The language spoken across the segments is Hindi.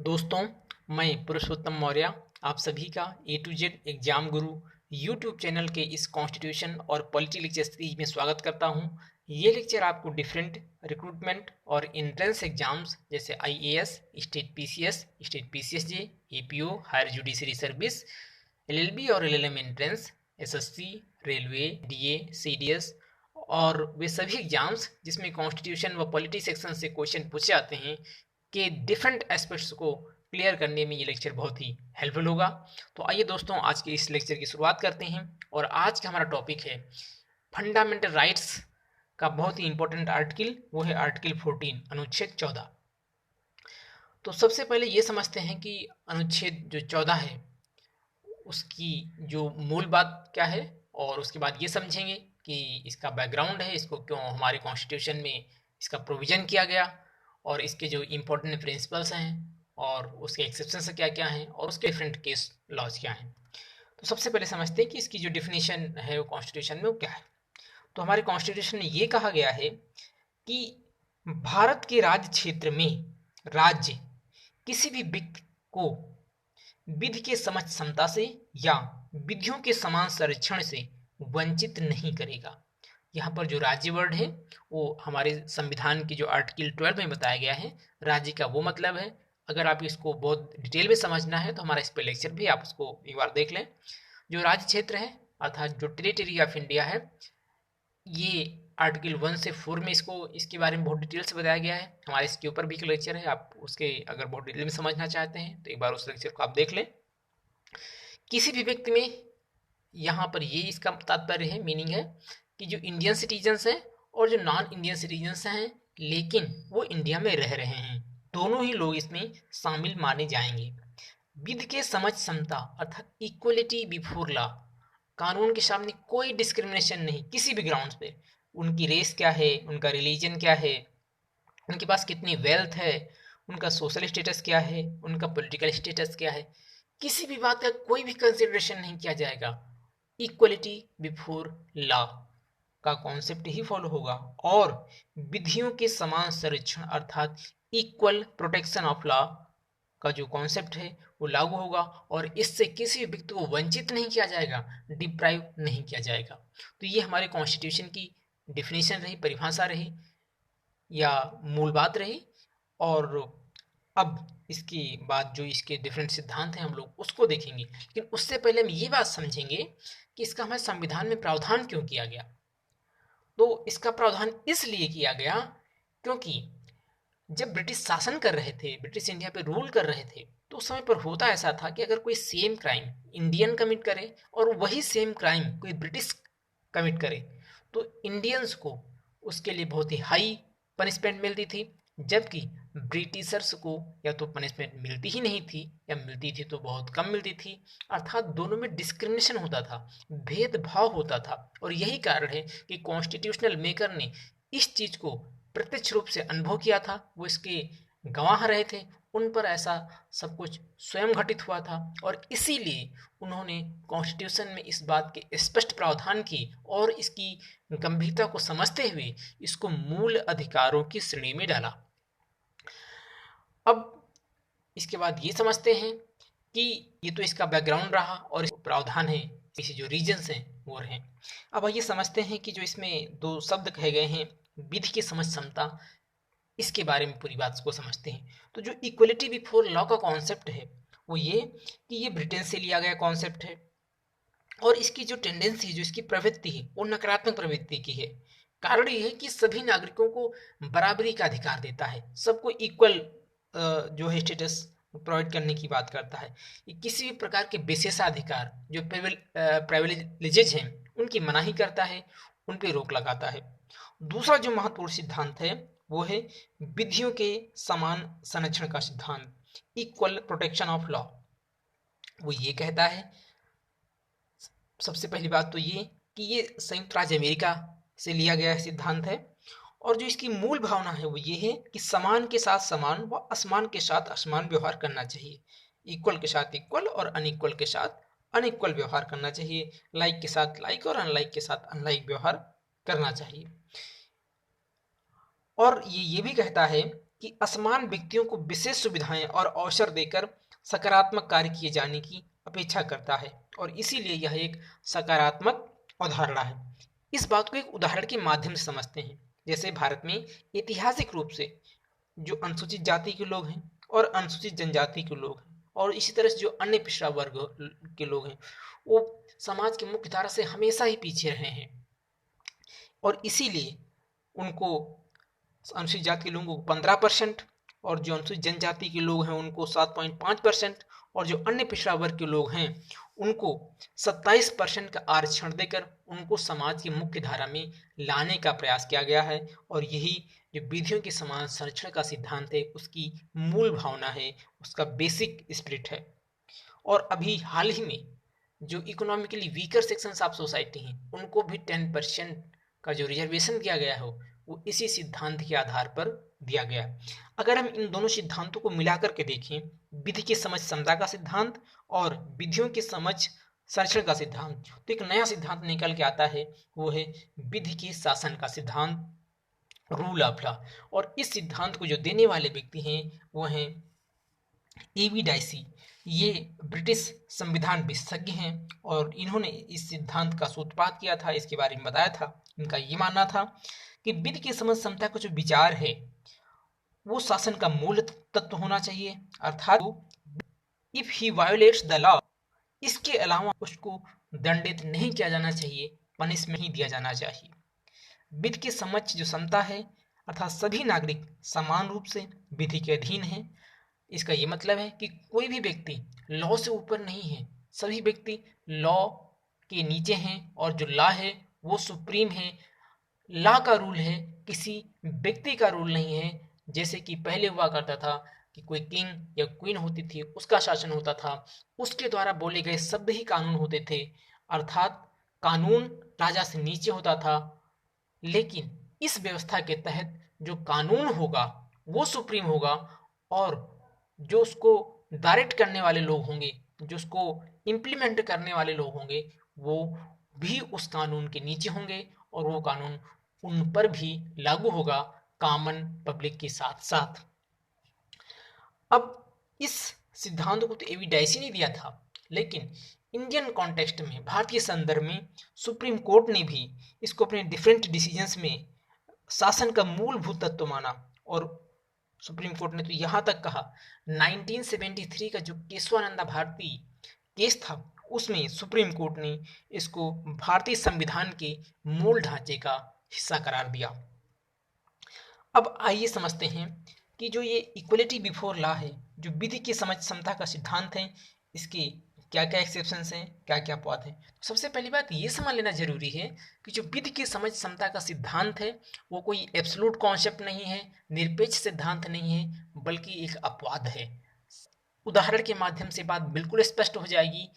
दोस्तों, मैं पुरुषोत्तम मौर्य आप सभी का ए to Z exam Guru YouTube channel के इस कॉन्स्टिट्यूशन और पॉलिटी लेक्चर सीरीज में स्वागत करता हूं। ये लेक्चर आपको डिफरेंट रिक्रूटमेंट और एंट्रेंस एग्जाम्स जैसे IAS, state PCS, state PCSJ, APO, higher judiciary service, LLB और LLM entrance, SSC, railway, DA, CDS और वे सभी एग्जाम्स जिसमें कॉन्स्टिट्यूशन व पॉलिटी सेक्शन से क्वेश्चन पूछे जाते हैं के डिफरेंट एस्पेक्ट्स को क्लियर करने में ये लेक्चर बहुत ही हेल्पफुल होगा। तो आइए दोस्तों, आज के इस लेक्चर की शुरुआत करते हैं और आज का हमारा टॉपिक है फंडामेंटल राइट्स का बहुत ही इंपॉर्टेंट आर्टिकल, वो है आर्टिकल 14 अनुच्छेद 14। तो सबसे पहले ये समझते हैं कि अनुच्छेद जो 14 है उसकी जो मूल बात क्या है, और उसके बाद ये समझेंगे कि इसका बैकग्राउंड है, इसको क्यों हमारे कॉन्स्टिट्यूशन में इसका प्रोविजन किया गया और इसके जो इम्पोर्टेंट प्रिंसिपल्स हैं और उसके एक्सेप्शन क्या क्या हैं और उसके डिफरेंट केस लॉज क्या हैं। तो सबसे पहले समझते हैं कि इसकी जो डिफिनेशन है वो कॉन्स्टिट्यूशन में वो क्या है। तो हमारे कॉन्स्टिट्यूशन में ये कहा गया है कि भारत के राज्य क्षेत्र में राज्य किसी भी व्यक्ति को विधि के समझ क्षमता से या विधियों के समान संरक्षण से वंचित नहीं करेगा। यहाँ पर जो राज्य वर्ड है वो हमारे संविधान की जो आर्टिकल 12 में बताया गया है, राज्य का वो मतलब है। अगर आप इसको बहुत डिटेल में समझना है तो हमारा इस पे लेक्चर भी आप उसको एक बार देख लें। जो राज्य क्षेत्र है अर्थात जो टेरिटरी ऑफ इंडिया है, ये आर्टिकल 1 से 4 में इसके बारे में बहुत डिटेल से बताया गया है। हमारे इसके ऊपर भी एक लेक्चर है, आप उसके अगर बहुत डिटेल में समझना चाहते हैं तो एक बार उस लेक्चर को आप देख लें। किसी भी व्यक्ति में, यहाँ पर ये इसका तात्पर्य है, मीनिंग है कि जो इंडियन सिटीजन्स हैं और जो नॉन इंडियन सिटीजन्स हैं लेकिन वो इंडिया में रह रहे हैं, दोनों ही लोग इसमें शामिल माने जाएंगे। विधि के समझ क्षमता अर्थात इक्वलिटी बिफोर लॉ, कानून के सामने कोई डिस्क्रिमिनेशन नहीं किसी भी ग्राउंड्स पे। उनकी रेस क्या है, उनका रिलीजन क्या है, उनके पास कितनी वेल्थ है, उनका सोशल स्टेटस क्या है, उनका पॉलिटिकल स्टेटस क्या है, किसी भी बात का कोई भी कंसिडरेशन नहीं किया जाएगा। इक्वलिटी बिफोर लॉ का कॉन्सेप्ट ही फॉलो होगा और विधियों के समान संरक्षण अर्थात इक्वल प्रोटेक्शन ऑफ लॉ का जो कॉन्सेप्ट है वो लागू होगा और इससे किसी व्यक्ति को वंचित नहीं किया जाएगा, डिप्राइव नहीं किया जाएगा। तो ये हमारे कॉन्स्टिट्यूशन की डिफिनेशन रही, परिभाषा रही या मूल बात रही। और अब इसके बाद जो इसके डिफरेंट सिद्धांत हैं हम लोग उसको देखेंगे, लेकिन उससे पहले हम ये बात समझेंगे कि इसका हमारे संविधान में प्रावधान क्यों किया गया। तो इसका प्रावधान इसलिए किया गया क्योंकि जब ब्रिटिश शासन कर रहे थे, ब्रिटिश इंडिया पे रूल कर रहे थे, तो उस समय पर होता ऐसा था कि अगर कोई सेम क्राइम इंडियन कमिट करे और वही सेम क्राइम कोई ब्रिटिश कमिट करे तो इंडियंस को उसके लिए बहुत ही हाई पनिशमेंट मिलती थी, जबकि ब्रिटिशर्स को या तो पनिशमेंट मिलती ही नहीं थी या मिलती थी तो बहुत कम मिलती थी। अर्थात दोनों में डिस्क्रिमिनेशन होता था, भेदभाव होता था। और यही कारण है कि कॉन्स्टिट्यूशनल मेकर ने इस चीज को प्रत्यक्ष रूप से अनुभव किया था, वो इसके गवाह रहे थे, उन पर ऐसा सब कुछ स्वयं घटित हुआ था और इसीलिए उन्होंने कॉन्स्टिट्यूशन में इस बात के स्पष्ट प्रावधान की और इसकी गंभीरता को समझते हुए इसको मूल अधिकारों की श्रेणी में डाला। अब इसके बाद ये समझते हैं कि ये तो इसका बैकग्राउंड रहा और इस प्रावधान है, इसे जो रीजन्स हैं वो रहे। अब आइए समझते हैं कि जो इसमें दो शब्द कहे गए हैं, विधि की समझ क्षमता, इसके बारे में पूरी बात को समझते हैं। तो जो इक्वलिटी बिफोर लॉ का कॉन्सेप्ट है वो ये कि ये ब्रिटेन से लिया गया कॉन्सेप्ट है और इसकी जो टेंडेंसी, जो इसकी प्रवृत्ति है वो नकारात्मक प्रवृत्ति की है। कारण ये है कि सभी नागरिकों को बराबरी का अधिकार देता है, सबको इक्वल जो है स्टेटस प्रोवाइड करने की बात करता है। ये किसी भी प्रकार के विशेषाधिकार जो प्रिविलेजेज हैं उनकी मनाही करता है, उन पर रोक लगाता है। दूसरा जो महत्वपूर्ण सिद्धांत है वो है विधियों के समान संरक्षण का सिद्धांत, इक्वल प्रोटेक्शन ऑफ लॉ। वो ये कहता है, सबसे पहली बात तो ये कि ये संयुक्त राज्य अमेरिका से लिया गया सिद्धांत है और जो इसकी मूल भावना है वो ये है कि समान के साथ समान व असमान के साथ असमान व्यवहार करना चाहिए, इक्वल के साथ इक्वल और अनइक्वल के साथ अनइक्वल व्यवहार करना चाहिए, लाइक के साथ लाइक और अनलाइक के साथ अनलाइक व्यवहार करना चाहिए। और ये भी कहता है कि असमान व्यक्तियों को विशेष सुविधाएं और अवसर देकर सकारात्मक कार्य किए जाने की अपेक्षा करता है और इसीलिए यह एक सकारात्मक अवधारणा है। इस बात को एक उदाहरण के माध्यम से समझते हैं। जैसे भारत में ऐतिहासिक रूप से जो अनुसूचित जाति के लोग हैं और अनुसूचित जनजाति के लोग हैं और इसी तरह से जो अन्य पिछड़ा वर्ग के लोग हैं, वो समाज की मुख्य धारा से हमेशा ही पीछे रहे हैं और इसीलिए उनको अनुसूचित जाति के लोगों को 15% और जो अनुसूचित जनजाति के लोग हैं उनको 7.5% और जो अन्य पिछड़ा वर्ग के लोग हैं उनको 27% का आरक्षण देकर उनको समाज की मुख्य धारा में लाने का प्रयास किया गया है। और यही जो विधियों के समान संरक्षण का सिद्धांत है उसकी मूल भावना है, उसका बेसिक स्पिरिट है। और अभी हाल ही में जो economically weaker sections of society हैं उनको भी 10% का जो रिजर्वेशन दिया गया हो वो इसी सिद्धांत के आधार पर दिया गया। अगर हम इन दोनों सिद्धांतों को मिलाकर के देखें, विधि की समझ समता का सिद्धांत और विधियों की समझ संरक्षण का सिद्धांत, तो एक नया सिद्धांत निकल के आता है, वो है विधि के शासन का सिद्धांत, रूल ऑफ लॉ। और इस सिद्धांत को जो देने वाले व्यक्ति हैं वो हैं एवी डाइसी। ये ब्रिटिश संविधान विशेषज्ञ हैं और इन्होंने इस सिद्धांत का सूत्रपात किया था, इसके बारे में बताया था। इनका ये मानना था कि विधि की समझ समता का जो विचार है वो शासन का मूल तत्व होना चाहिए, अर्थात if he violates the law, इसके अलावा उसको दंडित नहीं किया जाना चाहिए, पनिशमेंट नहीं दिया जाना चाहिए। विधि की समझ जो समता है अर्थात सभी नागरिक समान रूप से विधि के अधीन हैं। इसका ये मतलब है कि कोई भी व्यक्ति लॉ से ऊपर नहीं है, सभी व्यक्ति लॉ के नीचे हैं और जो लॉ है वो सुप्रीम है। लॉ का रूल है, किसी व्यक्ति का रूल नहीं है। जैसे कि पहले हुआ करता था कि कोई किंग या क्वीन होती थी, उसका शासन होता था, उसके द्वारा बोले गए शब्द ही कानून होते थे, अर्थात कानून राजा से नीचे होता था। लेकिन इस व्यवस्था के तहत जो कानून होगा वो सुप्रीम होगा और जो उसको डायरेक्ट करने वाले लोग होंगे, जो उसको इम्प्लीमेंट करने वाले लोग होंगे, वो भी उस कानून के नीचे होंगे और वो कानून उन पर भी लागू होगा, कॉमन पब्लिक के साथ साथ। अब इस सिद्धांत को तो एवी डाइसी ने दिया था, लेकिन इंडियन कॉन्टेक्स्ट में, भारतीय संदर्भ में सुप्रीम कोर्ट ने भी इसको अपने डिफरेंट डिसीजंस में शासन का मूलभूत तत्व माना। और सुप्रीम कोर्ट ने तो यहाँ तक कहा, 1973 का जो केशवानंदा भारती केस था उसमें सुप्रीम कोर्ट ने इसको भारतीय संविधान के मूल ढांचे का हिस्सा करार दिया। अब आइए समझते हैं कि जो ये इक्वलिटी बिफोर लॉ है, जो विधि की समझ समता का सिद्धांत है, इसके क्या क्या एक्सेप्शंस हैं, क्या क्या अपवाद हैं। तो सबसे पहली बात ये समझ लेना जरूरी है कि जो विधि की समझ समता का सिद्धांत है वो कोई एब्सोल्यूट कॉन्सेप्ट नहीं है, निरपेक्ष सिद्धांत नहीं है, बल्कि एक अपवाद है। उदाहरण के माध्यम से बात बिल्कुल स्पष्ट हो जाएगी।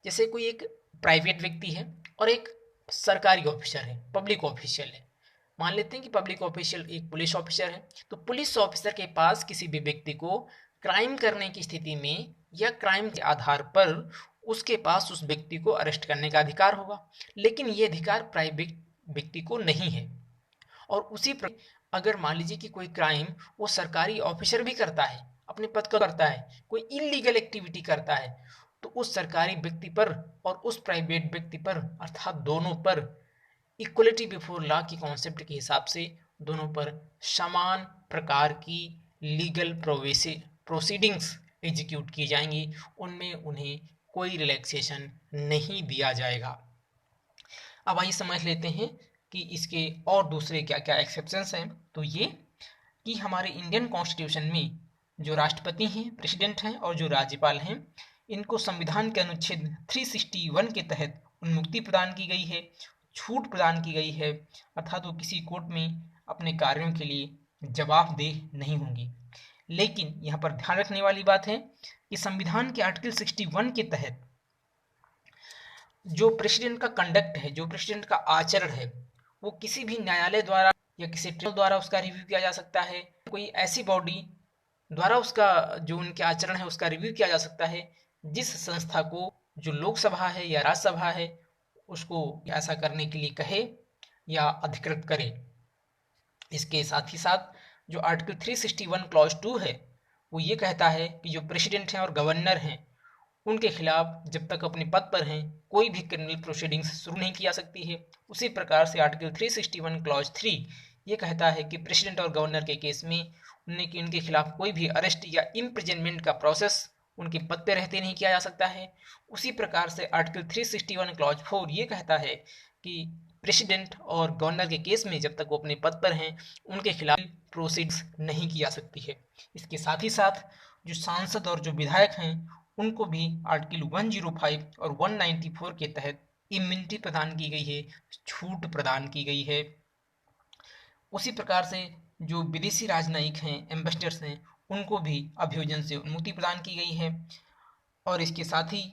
जैसे कोई एक प्राइवेट व्यक्ति है और एक सरकारी ऑफिसर है, पब्लिक ऑफिशियल है। मान लेते हैं कि पब्लिक ऑफिशियल एक पुलिस ऑफिसर है, तो पुलिस ऑफिसर के पास किसी भी व्यक्ति को क्राइम करने की स्थिति में या क्राइम के आधार पर उसके पास उस व्यक्ति को अरेस्ट करने का अधिकार होगा, लेकिन ये अधिकार प्राइवेट व्यक्ति को नहीं है। और उसी प्रकार अगर मान लीजिए कि कोई क्राइम वो सरकारी ऑफिसर भी करता है, अपने पद का करता है, कोई इलीगल एक्टिविटी करता है, तो उस सरकारी व्यक्ति पर और उस प्राइवेट व्यक्ति पर अर्थात दोनों पर इक्वलिटी बिफोर लॉ की कॉन्सेप्ट के हिसाब से दोनों पर समान प्रकार की लीगल प्रोसीडिंग्स एग्जीक्यूट की जाएंगी, उनमें उन्हें कोई रिलैक्सेशन नहीं दिया जाएगा। अब आइए समझ लेते हैं कि इसके और दूसरे क्या क्या एक्सेप्शंस हैं। तो ये कि हमारे इंडियन कॉन्स्टिट्यूशन में जो राष्ट्रपति हैं, प्रेसिडेंट हैं और जो राज्यपाल हैं, इनको संविधान के अनुच्छेद 361 के तहत उन्मुक्ति प्रदान की गई है, छूट प्रदान की गई है, अर्थात वो किसी कोर्ट में अपने कार्यों के लिए जवाबदेह नहीं होंगी। लेकिन यहाँ पर ध्यान रखने वाली बात है कि संविधान के आर्टिकल 61 के तहत जो प्रेसिडेंट का कंडक्ट है, जो प्रेसिडेंट का आचरण है, वो किसी भी न्यायालय द्वारा या किसी ट्रिब्यूनल द्वारा उसका रिव्यू किया जा सकता है। कोई ऐसी बॉडी द्वारा उसका जो उनके आचरण है उसका रिव्यू किया जा सकता है जिस संस्था को जो लोकसभा है या राज्यसभा है उसको ऐसा करने के लिए कहे या अधिकृत करे। इसके साथ ही साथ जो आर्टिकल 361 क्लॉज 2 है वो ये कहता है कि जो प्रेसिडेंट हैं और गवर्नर हैं उनके खिलाफ जब तक अपने पद पर हैं कोई भी क्रिमिनल प्रोसीडिंग्स शुरू नहीं की जा सकती है। उसी प्रकार से आर्टिकल 361 क्लॉज 3 ये कहता है कि प्रेसिडेंट और गवर्नर के केस में उनके खिलाफ कोई भी अरेस्ट या इम्प्रिजनमेंट का प्रोसेस उनके पद पर रहते नहीं किया जा सकता है। उसी प्रकार से आर्टिकल 361 क्लॉज 4 ये कहता है कि प्रेसिडेंट और गवर्नर के केस में जब तक वो अपने पद पर हैं उनके खिलाफ प्रोसीड्स नहीं की जा सकती है। इसके साथ ही साथ जो सांसद और जो विधायक हैं उनको भी आर्टिकल 105 और 194 के तहत इम्यूनिटी प्रदान की गई है, छूट प्रदान की गई है। उसी प्रकार से जो विदेशी राजनयिक हैं, एम्बेसडर्स हैं, उनको भी अभियोजन से मुक्ति प्रदान की गई है। और इसके साथ ही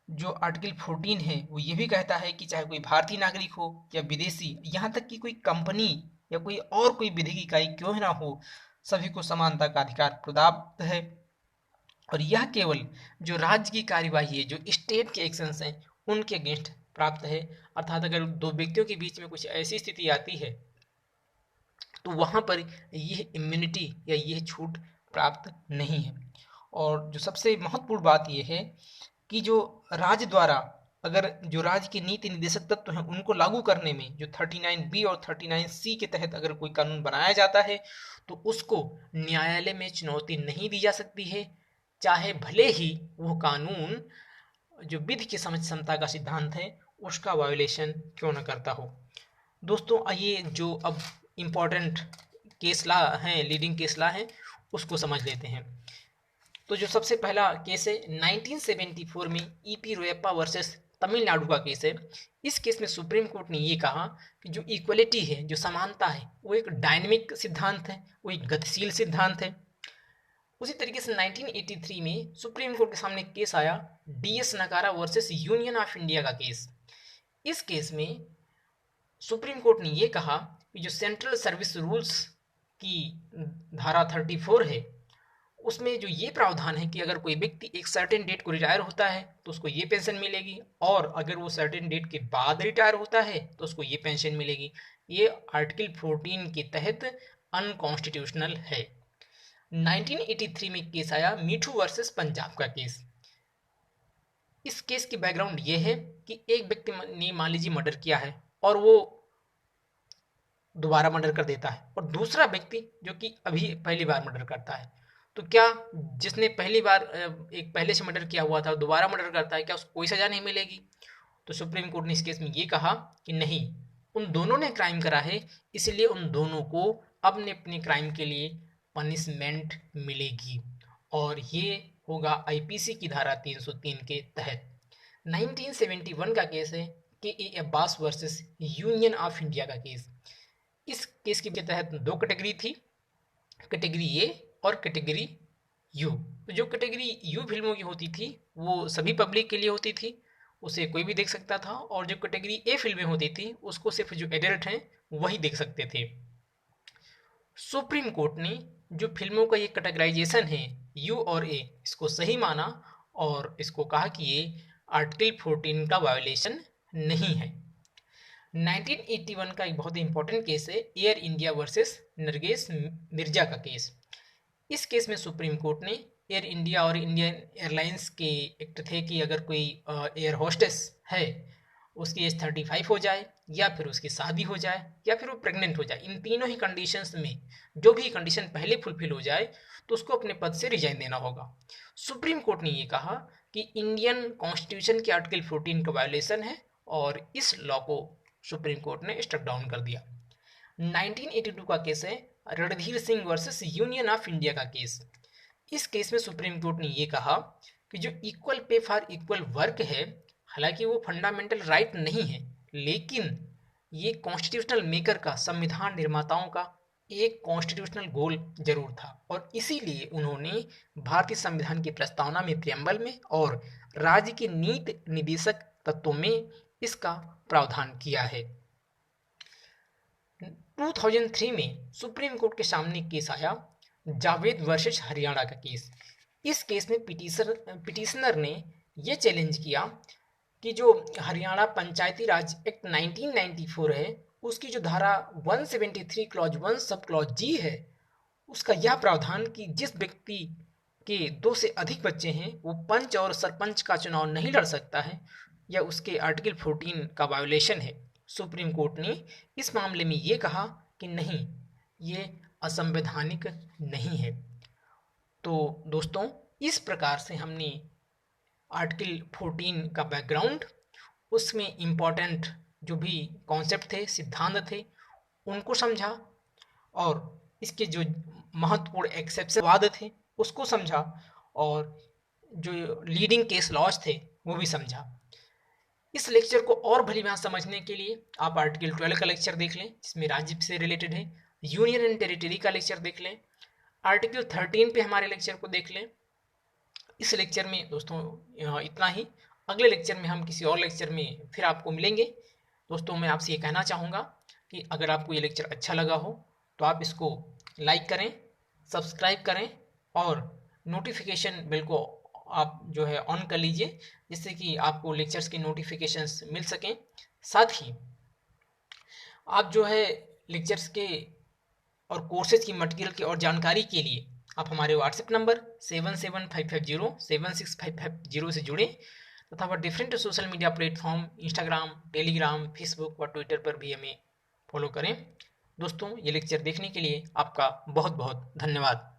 जो आर्टिकल 14 है वो ये भी कहता है कि चाहे कोई भारतीय नागरिक हो या विदेशी, यहाँ तक कि कोई कंपनी या कोई और कोई विधिक इकाई क्यों ना हो, सभी को समानता का अधिकार प्राप्त है। और यह केवल जो राज्य की कार्यवाही है, जो स्टेट के एक्शंस हैं, उनके अगेंस्ट प्राप्त है। अर्थात अगर दो व्यक्तियों के बीच में कुछ ऐसी स्थिति आती है तो वहाँ पर यह इम्यूनिटी या यह छूट प्राप्त नहीं है। और जो सबसे महत्वपूर्ण बात यह है कि जो राज्य द्वारा अगर जो राज्य के नीति निर्देशक तत्व हैं उनको लागू करने में जो 39B और 39C के तहत अगर कोई कानून बनाया जाता है तो उसको न्यायालय में चुनौती नहीं दी जा सकती है, चाहे भले ही वो कानून जो विधि की समझ क्षमता का सिद्धांत है उसका वायोलेशन क्यों न करता हो। दोस्तों आइए जो अब इम्पोर्टेंट केस ला हैं, लीडिंग केस ला हैं, उसको समझ लेते हैं। तो जो सबसे पहला केस है 1974 में ईपी रोयप्पा वर्सेस तमिलनाडु का केस है। इस केस में सुप्रीम कोर्ट ने ये कहा कि जो इक्वलिटी है, जो समानता है, वो एक डायनेमिक सिद्धांत है, वो एक गतिशील सिद्धांत है। उसी तरीके से 1983 में सुप्रीम कोर्ट के सामने केस आया डीएस नकारा वर्सेस यूनियन ऑफ इंडिया का केस। इस केस में सुप्रीम कोर्ट ने ये कहा कि जो सेंट्रल सर्विस रूल्स की धारा 34 है उसमें जो ये प्रावधान है कि अगर कोई व्यक्ति एक सर्टेन डेट को रिटायर होता है तो उसको ये पेंशन मिलेगी, और अगर वो सर्टेन डेट के बाद रिटायर होता है तो उसको ये पेंशन मिलेगी। ये आर्टिकल 14 के तहत अनकॉन्स्टिट्यूशनल है। 1983 में केस आया मीठू वर्सेस पंजाब का केस। इस केस की बैकग्राउंड ये है कि एक व्यक्ति ने मान लीजिए मर्डर किया है और वो दोबारा मर्डर कर देता है, और दूसरा व्यक्ति जो कि अभी पहली बार मर्डर करता है, तो क्या जिसने पहली बार एक पहले से मर्डर किया हुआ था दोबारा मर्डर करता है, क्या उसको कोई सजा नहीं मिलेगी? तो सुप्रीम कोर्ट ने इस केस में ये कहा कि नहीं, उन दोनों ने क्राइम करा है, इसलिए उन दोनों को अपने अपने क्राइम के लिए पनिशमेंट मिलेगी, और ये होगा आईपीसी की धारा 303 के तहत। 1971 का केस है K A Abbas versus Union of India का केस। इस केस के तहत दो कैटेगरी थी, कैटेगरी ए और कैटेगरी यू। तो जो कैटेगरी यू फिल्मों की होती थी वो सभी पब्लिक के लिए होती थी, उसे कोई भी देख सकता था, और जो कैटेगरी ए फिल्में होती थी उसको सिर्फ जो एडल्ट हैं वही देख सकते थे। सुप्रीम कोर्ट ने जो फिल्मों का ये कैटेगराइजेशन है यू और ए, इसको सही माना और इसको कहा कि ये आर्टिकल 14 का वायोलेशन नहीं है। 1981 का एक बहुत ही इंपॉर्टेंट केस है air India versus Nargis Mirza का केस। इस केस में सुप्रीम कोर्ट ने एयर इंडिया और इंडियन एयरलाइंस के एक्ट थे कि अगर कोई एयर होस्टेस है उसकी एज 35 हो जाए, या फिर उसकी शादी हो जाए, या फिर वो प्रेग्नेंट हो जाए, इन तीनों ही कंडीशंस में जो भी कंडीशन पहले फुलफिल हो जाए तो उसको अपने पद से रिजाइन देना होगा। सुप्रीम कोर्ट ने ये कहा कि इंडियन कॉन्स्टिट्यूशन के आर्टिकल 14 का वायोलेशन है, और इस लॉ को सुप्रीम कोर्ट ने स्ट्रक डाउन कर दिया। 1982 का केस है Randhir Singh versus Union of India का केस। इस केस में सुप्रीम कोर्ट ने ये कहा कि जो equal pay for equal work है, हालांकि वो फंडामेंटल राइट नहीं है, लेकिन ये कॉन्स्टिट्यूशनल मेकर का, संविधान निर्माताओं का एक कॉन्स्टिट्यूशनल गोल जरूर था, और इसीलिए उन्होंने भारतीय संविधान की प्रस्तावना में, प्रियम्बल में और राज्य के नीति निदेशक तत्वों में इसका प्रावधान किया है। 2003 में सुप्रीम कोर्ट के सामने केस आया जावेद वर्सेस हरियाणा का केस। इस केस में पिटिशनर ने यह चैलेंज किया कि जो हरियाणा पंचायती राज एक्ट 1994 है उसकी जो धारा 173 क्लॉज 1 सब क्लॉज जी है उसका यह प्रावधान कि जिस व्यक्ति के 2 से अधिक बच्चे हैं वो पंच और सरपंच का चुनाव नहीं लड़ सकता है, यह उसके आर्टिकल 14 का वायोलेशन है। सुप्रीम कोर्ट ने इस मामले में ये कहा कि नहीं, ये असंवैधानिक नहीं है। तो दोस्तों, इस प्रकार से हमने आर्टिकल 14 का बैकग्राउंड, उसमें इम्पॉर्टेंट जो भी कॉन्सेप्ट थे, सिद्धांत थे, उनको समझा, और इसके जो महत्वपूर्ण एक्सेप्शन वाद थे उसको समझा, और जो लीडिंग केस लॉज थे वो भी समझा। इस लेक्चर को और भली भांति समझने के लिए आप आर्टिकल 12 का लेक्चर देख लें, जिसमें राज्य से रिलेटेड है। यूनियन एंड टेरिटरी का लेक्चर देख लें। आर्टिकल 13 पे हमारे लेक्चर को देख लें। इस लेक्चर में दोस्तों इतना ही। अगले लेक्चर में हम किसी और लेक्चर में फिर आपको मिलेंगे। दोस्तों, मैं आपसे ये कहना चाहूँगा कि अगर आपको ये लेक्चर अच्छा लगा हो तो आप इसको लाइक करें, सब्सक्राइब करें, और नोटिफिकेशन बेल को आप जो है ऑन कर लीजिए, जिससे कि आपको लेक्चर्स की नोटिफिकेशंस मिल सकें। साथ ही आप जो है लेक्चर्स के और कोर्सेज की मटेरियल की और जानकारी के लिए आप हमारे व्हाट्सएप नंबर 7755076550 से जुड़ें, तथा वह different social media platform Instagram, Telegram, Facebook व ट्विटर पर भी हमें फॉलो करें। दोस्तों, ये लेक्चर देखने के लिए आपका बहुत बहुत धन्यवाद।